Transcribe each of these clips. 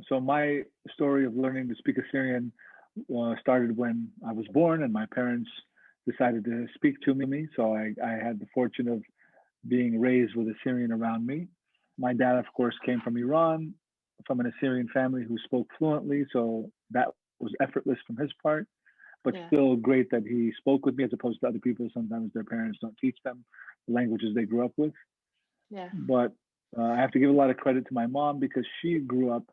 So my story of learning to speak Assyrian started when I was born, and my parents decided to speak to me. So I had the fortune of being raised with Assyrian around me. My dad, of course, came from Iran, from an Assyrian family who spoke fluently. So that was effortless from his part, but Yeah. still great that he spoke with me as opposed to other people. Sometimes their parents don't teach them the languages they grew up with. Yeah. But I have to give a lot of credit to my mom because she grew up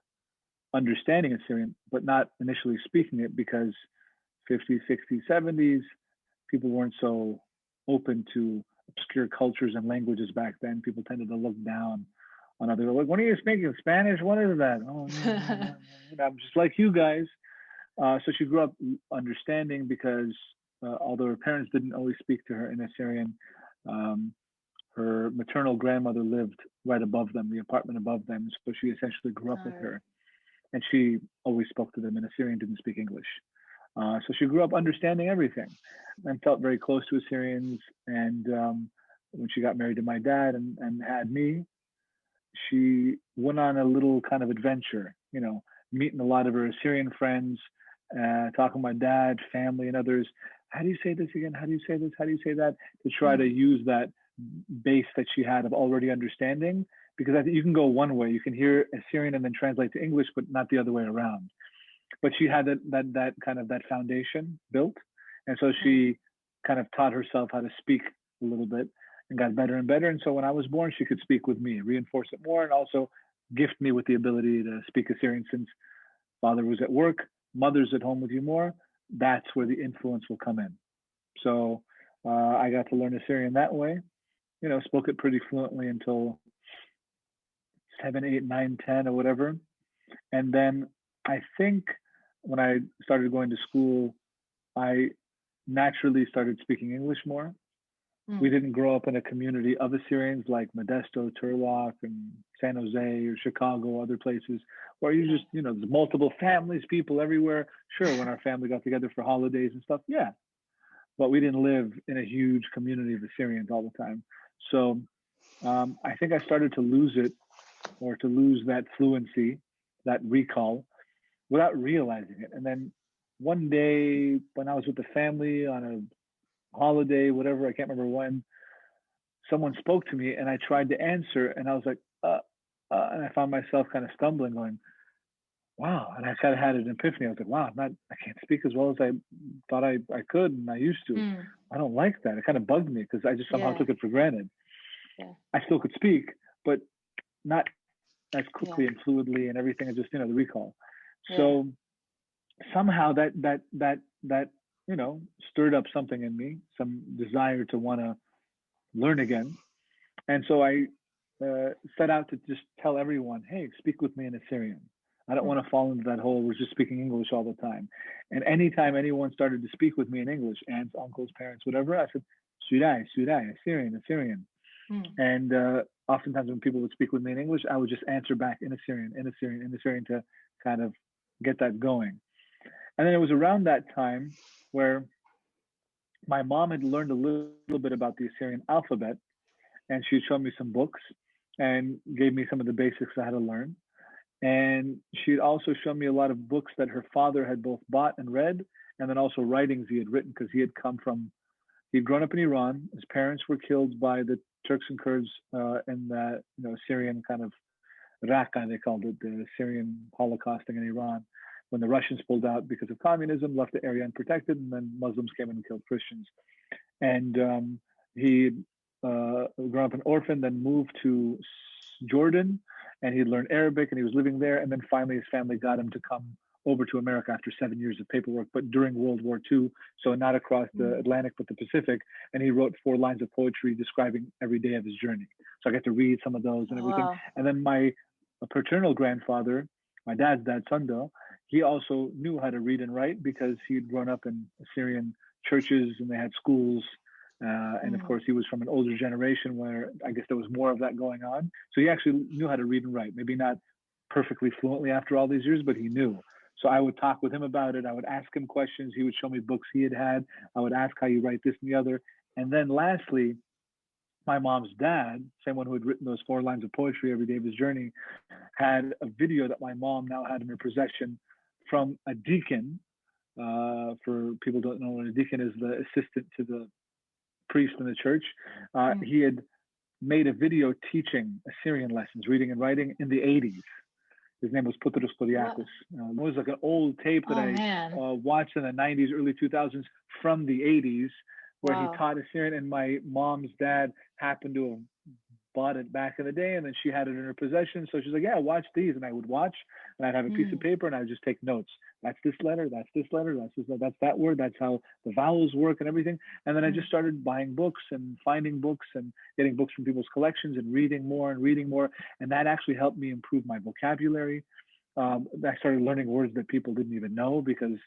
understanding Assyrian, but not initially speaking it because 50s, 60s, 70s, people weren't so open to obscure cultures and languages back then. People tended to look down on other. Like, when are you speaking Spanish? What is that? Oh, I'm just like you guys. So she grew up understanding because although her parents didn't always speak to her in Assyrian, um, her maternal grandmother lived right above them, the apartment above them. So she essentially grew up All with right. her, and she always spoke to them in Assyrian, didn't speak English. So she grew up understanding everything and felt very close to Assyrians. And when she got married to my dad and had me, she went on a little kind of adventure, meeting a lot of her Assyrian friends, talking to my dad, family, and others. How do you say this again? How do you say this? How do you say that? To try to Mm. use that base that she had of already understanding. Because I think you can go one way. You can hear Assyrian and then translate to English, but not the other way around. But she had that kind of that foundation built, and so Mm. she kind of taught herself how to speak a little bit and got better and better. And so when I was born, she could speak with me, reinforce it more, and also gift me with the ability to speak Assyrian since father was at work, mother's at home with you more. That's where the influence will come in. So I got to learn Assyrian that way. Spoke it pretty fluently until 7, 8, 9, 10, or whatever. And then I think when I started going to school, I naturally started speaking English more. We Mm. didn't grow up in a community of Assyrians like Modesto, Turlock, and San Jose or Chicago, other places where you Yeah. just, there's multiple families, people everywhere. Sure, when our family got together for holidays and stuff, yeah, but we didn't live in a huge community of Assyrians all the time. So I think I started to lose it or to lose that fluency, that recall without realizing it. And then one day when I was with the family on a holiday, whatever, I can't remember when, someone spoke to me and I tried to answer and I was like, and I found myself kind of stumbling, going, wow. And I kind of had an epiphany. I was like, wow, I can't speak as well as I thought I could and I used to. Mm. I don't like that. It kind of bugged me because I just somehow Yeah. took it for granted. Yeah. I still could speak, but not as Yeah. quickly and fluidly and everything. Is just, the recall. Yeah. So somehow that stirred up something in me, some desire to want to learn again. And so I set out to just tell everyone, hey, speak with me in Assyrian. I don't want Mm. to fall into that hole where just speaking English all the time. And anytime anyone started to speak with me in English, aunts, uncles, parents, whatever, I said, Sudai, Sudai, Assyrian, Assyrian. Mm. And oftentimes when people would speak with me in English, I would just answer back in Assyrian, in Assyrian, in Assyrian to kind of get that going. And then it was around that time where my mom had learned a little bit about the Assyrian alphabet, and she showed me some books and gave me some of the basics I had to learn. And she'd also shown me a lot of books that her father had both bought and read, and then also writings he had written because he'd grown up in Iran. His parents were killed by the Turks and Kurds in the Syrian kind of Raqqa, they called it, the Syrian Holocausting in Iran, when the Russians pulled out because of communism, left the area unprotected, and then Muslims came in and killed Christians. And he grew up an orphan, then moved to Jordan, and he learned Arabic, and he was living there. And then finally, his family got him to come over to America after 7 years of paperwork, but during World War II, so not across the Mm. Atlantic, but the Pacific. And he wrote 4 lines of poetry describing every day of his journey. So I got to read some of those and Oh, everything. wow. And then my paternal grandfather, my dad's dad, Sundo, he also knew how to read and write because he'd grown up in Assyrian churches and they had schools. And of Mm. course, he was from an older generation where I guess there was more of that going on. So he actually knew how to read and write. Maybe not perfectly fluently after all these years, but he knew. So I would talk with him about it. I would ask him questions. He would show me books he had had. I would ask how you write this and the other. And then lastly, my mom's dad, same one who had written those 4 lines of poetry every day of his journey, had a video that my mom now had in her possession from a deacon. For people who don't know what a deacon is, the assistant to the priest in the church. Mm. He had made a video teaching Assyrian lessons, reading and writing in the 80s. His name was Putros What? Kodiakos. It was like an old tape that Oh I man. watched in the 90s, early 2000s from the 80s, where he Wow. taught Assyrian, and my mom's dad happened to have bought it back in the day, and then she had it in her possession. So she's like, "Yeah, watch these," and I would watch, and I'd have a piece of Mm. paper, and I would just take notes. That's this letter. That's this letter. That's this. That's that word. That's how the vowels work and everything. And then I just Mm. started buying books and finding books and getting books from people's collections and reading more and reading more, and that actually helped me improve my vocabulary. I started learning words that people didn't even know because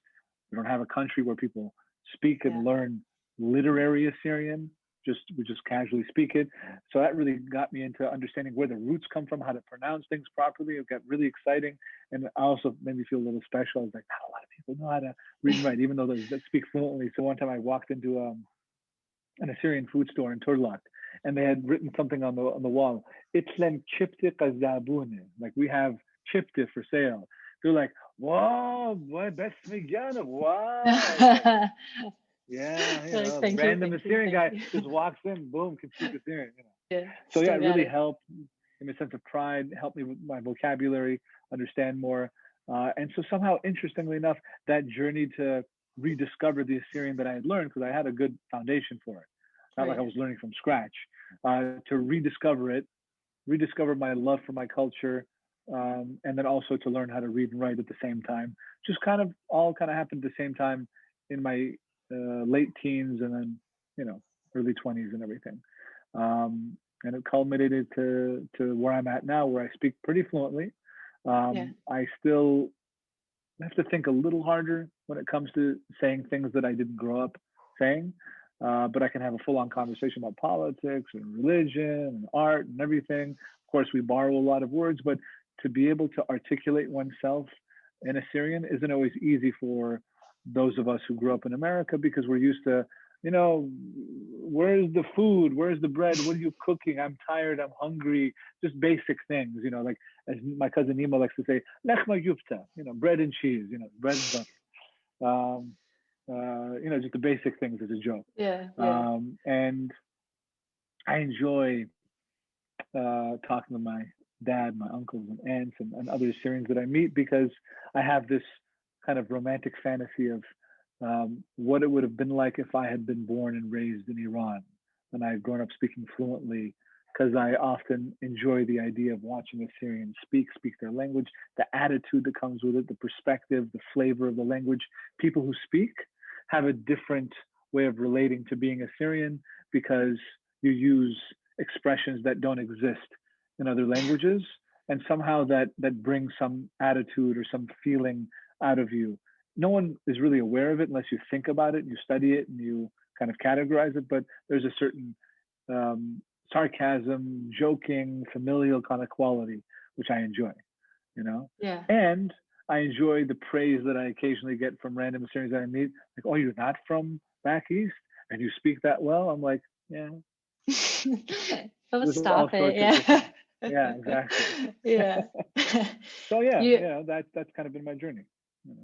we don't have a country where people speak and Yeah. learn literary Assyrian. We just casually speak it. So that really got me into understanding where the roots come from, how to pronounce things properly. It got really exciting, and also made me feel a little special. I was like, not a lot of people know how to read and write, even though they speak fluently. So one time I walked into an Assyrian food store in Turlock, and they had written something on the wall. Itlen chipte kazabune. Like, we have chipte for sale. They're like, whoa, boy, best Migyana. Wow. Like, yeah, Like, random thank you, Assyrian thank guy you. just walks in, boom, can speak Assyrian. Yeah, So yeah, still it got really it. helped in a sense of pride, helped me with my vocabulary, understand more. And so somehow, interestingly enough, that journey to rediscover the Assyrian that I had learned, because I had a good foundation for it, Oh not like I yeah. was learning from scratch, to rediscover it, rediscover my love for my culture, and then also to learn how to read and write at the same time. Just kind of all kind of happened at the same time in my late teens, and then early 20s and everything. And it culminated to where I'm at now, where I speak pretty fluently. Yeah. I still have to think a little harder when it comes to saying things that I didn't grow up saying. But I can have a full-on conversation about politics and religion and art and everything. Of course, we borrow a lot of words, but to be able to articulate oneself in Assyrian isn't always easy for those of us who grew up in America, because we're used to, where's the food? Where's the bread? What are you cooking? I'm tired. I'm hungry. Just basic things, like, as my cousin Nima likes to say, lechma yufta, bread and cheese, bread and butter. Just the basic things as a joke. Yeah. Yeah. And I enjoy talking to my dad, my uncles and aunts, and other Syrians that I meet, because I have this kind of romantic fantasy of what it would have been like if I had been born and raised in Iran and I had grown up speaking fluently. Because I often enjoy the idea of watching Assyrians speak their language, the attitude that comes with it, the perspective, the flavor of the language. People who speak have a different way of relating to being Assyrian, because you use expressions that don't exist in other languages, and somehow that brings some attitude or some feeling out of you. No one is really aware of it unless you think about it and you study it and you kind of categorize it, but there's a certain um, sarcasm, joking, familial kind of quality, which I enjoy, you know? Yeah. And I enjoy the praise that I occasionally get from random Assyrians that I meet. Like, oh, you're not from back east and you speak that well? I'm like, yeah, Oh, with all stop it. sorts of different. Yeah. Yeah, exactly. Yeah. So yeah, You that's kind of been my journey.